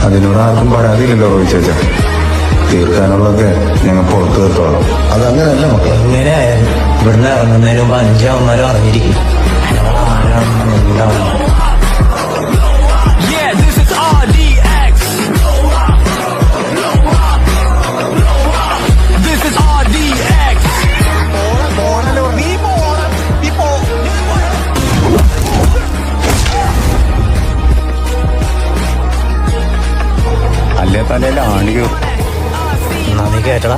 അതിനോട് ആർക്കും പരാതിയില്ലല്ലോ റോയി ചേച്ച. തീർക്കാനുള്ളതൊക്കെ ഞങ്ങൾ പുറത്തു തീർത്തോളാം. അതങ്ങനെയല്ല മക്കളെ. എങ്ങനെയായാലും ഇവിടുന്ന് ഇറങ്ങുന്നതിന് മുമ്പ് 5 അവന്മാരും അറിഞ്ഞിരിക്കും. അല്ലേ തലയിൽ ആണിയോ? എന്നാ നീ കേട്ടടാ.